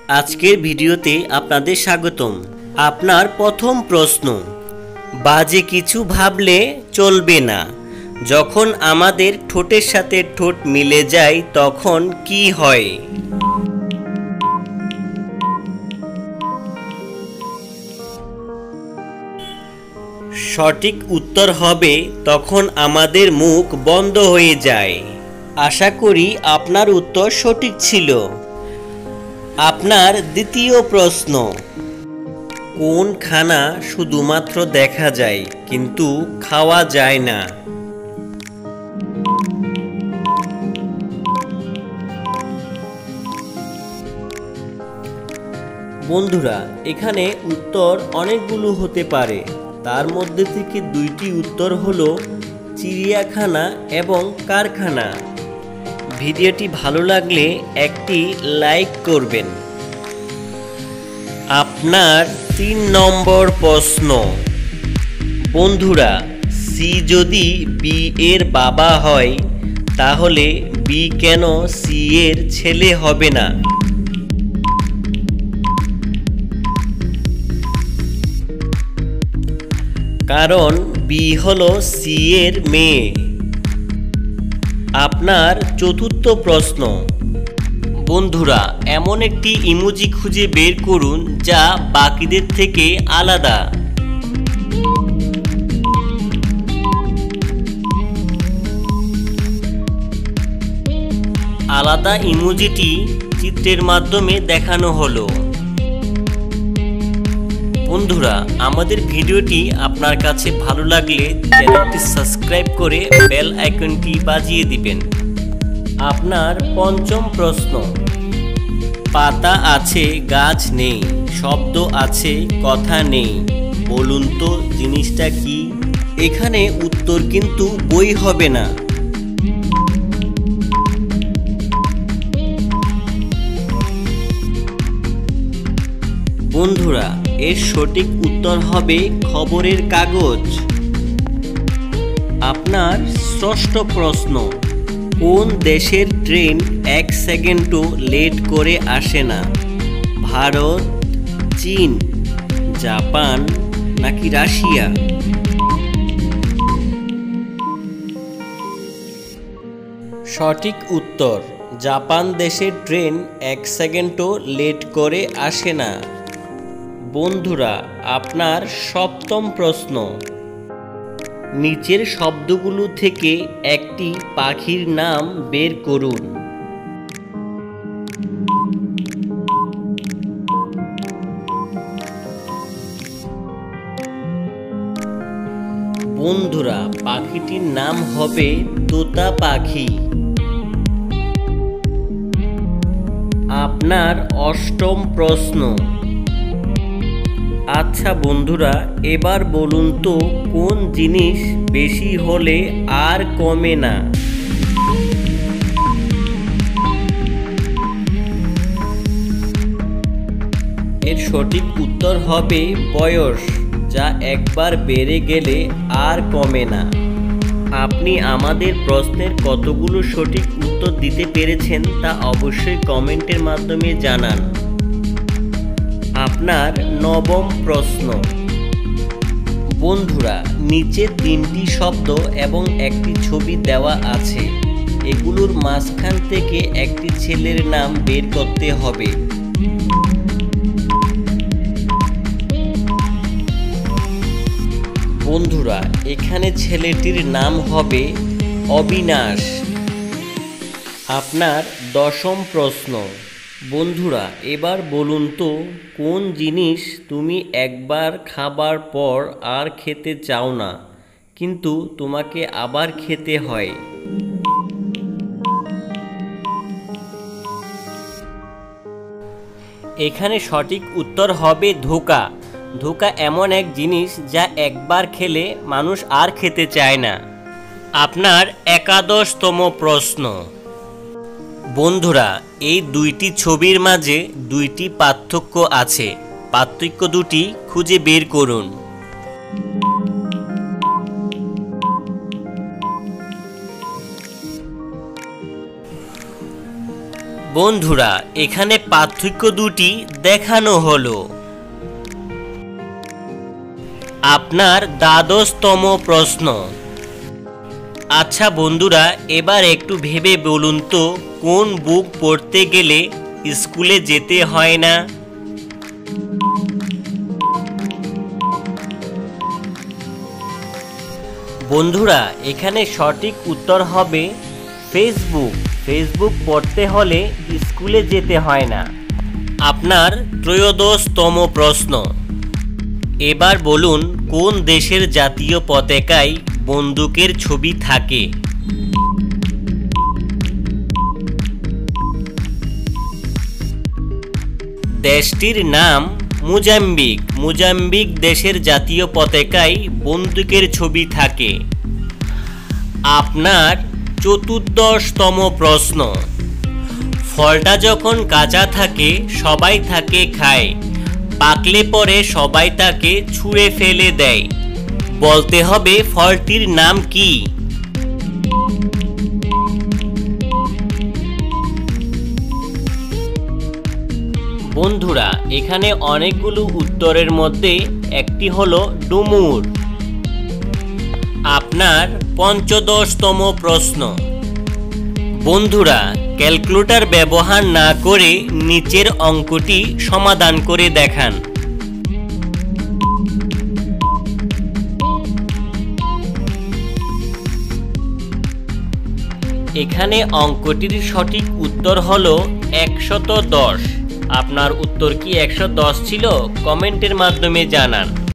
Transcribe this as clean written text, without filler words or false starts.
আজকের ভিডিওতে আপনাদের স্বাগতম। আপনার প্রথম প্রশ্ন, বাজে কিছু ভাবলে চলবে না। যখন আমাদের ঠোঁটের সাথে ঠোঁট মিলে যায় তখন কি হয়? সঠিক উত্তর হবে তখন আমাদের মুখ বন্ধ হয়ে যায়। আশা করি আপনার উত্তর সঠিক ছিল। আপনার দ্বিতীয় প্রশ্ন, কোন খানা শুধুমাত্র দেখা যায় কিন্তু খাওয়া যায় না? বন্ধুরা, এখানে উত্তর অনেকগুলো হতে পারে। তার মধ্যে থেকে দুইটি উত্তর হলো চিড়িয়াখানা এবং কারখানা। ভিডিওটি ভালো লাগলে একটি লাইক করবেন। আপনার 3 নম্বর প্রশ্ন, বন্ধুরা, সি যদি বি এর বাবা হয় তাহলে বি কেন সি এর ছেলে হবে না? কারণ বি হলো সি এর মেয়ে। আপনার চতুর্থ প্রশ্ন, বন্ধুরা, এমন একটি ইমোজি খুঁজে বের করুন যা বাকিদের থেকে আলাদা। আলাদা ইমোজিটি চিত্রের মাধ্যমে দেখানো হলো। বন্ধুরা, আমাদের ভিডিওটি আপনার কাছে ভালো লাগলে চ্যানেলটি সাবস্ক্রাইব করে বেল আইকনটি বাজিয়ে দিবেন। আপনার পঞ্চম প্রশ্ন, পাতা আছে গাছ নেই, শব্দ আছে কথা নেই, বলুন তো জিনিসটা কি? এখানে উত্তর কিন্তু বই হবে না। বন্ধুরা, এর সঠিক উত্তর হবে খবরের কাগজ। আপনার ষষ্ঠ প্রশ্ন, কোন দেশের ট্রেন 1 সেকেন্ডও লেট করে আসে না? ভারত, চীন, জাপান নাকি রাশিয়া? সঠিক উত্তর, জাপান দেশের ট্রেন 1 সেকেন্ডও লেট করে আসে না। বন্ধুরা, আপনার সপ্তম প্রশ্ন, নিচের শব্দগুলো থেকে একটি পাখির নাম বের করুন। বন্ধুরা, পাখিটির নাম হবে তোতা পাখি। আপনার অষ্টম প্রশ্ন, আচ্ছা বন্ধুরা, এবার বলুন তো কোন জিনিস বেশি হলে আর কমে না? এর সঠিক উত্তর হবে বয়স, যা একবার বেড়ে গেলে আর কমে না। আপনি আমাদের প্রশ্নের কতগুলো সঠিক উত্তর দিতে পেরেছেন তা অবশ্যই কমেন্টের মাধ্যমে জানান। আপনার নবম প্রশ্ন, বন্ধুরা, নিচে 3টি শব্দ এবং একটি ছবি দেওয়া আছে। এগুলোর মাঝখান থেকে একটি ছেলের নাম বের করতে হবে। বন্ধুরা, এখানে ছেলেটির নাম হবে অবিনাশ। আপনার 10ম প্রশ্ন, বন্ধুরা, এবার বলুন তো কোন জিনিস তুমি একবার খাবার পর আর খেতে চাও না কিন্তু তোমাকে আবার খেতে হয়? এখানে সঠিক উত্তর হবে ধোঁকা। ধোঁকা এমন এক জিনিস যা একবার খেলে মানুষ আর খেতে চায় না। আপনার 11তম প্রশ্ন, বন্ধুরা, এই দুইটি ছবির মাঝে দুইটি পার্থক্য আছে। পার্থক্য দুটি খুঁজে বের করুন। বন্ধুরা এখানে পার্থক্য দুটি দেখানো হলো। আপনার দ্বাদশতম প্রশ্ন। আচ্ছা বন্ধুরা, এবার একটু ভেবে বলুন তো কোন বুক পড়তে গেলে স্কুলে যেতে হয় না? বন্ধুরা এখানে সঠিক উত্তর হবে ফেসবুক। ফেসবুক পড়তে হলে স্কুলে যেতে হয় না। আপনার ত্রয়োদশতম প্রশ্ন। এবার বলুন কোন দেশের জাতীয় পতাকায় বন্দুকের ছবি থাকে? দেশটির নাম মোজাম্বিক। মোজাম্বিক দেশের জাতীয় পতাকায় বন্দুকের ছবি থাকে। আপনার চতুর্দশতম প্রশ্ন। ফলটা যখন কাঁচা থাকে সবাই তাকে খায়, পাকলে পরে সবাই তাকে ছুঁড়ে ফেলে দেয়। বলতে হবে ফলটির নাম কি? বন্ধুরা এখানে অনেকগুলো উত্তরের মধ্যে একটি হলো ডুমুর। আপনার পঞ্চদশতম প্রশ্ন। বন্ধুরা ক্যালকুলেটর ব্যবহার না করে নিচের অঙ্কটি সমাধান করে দেখান। এখানে অঙ্কটির সঠিক উত্তর হলো 110। আপনার উত্তর কি 110 ছিল? কমেন্টের মাধ্যমে জানান।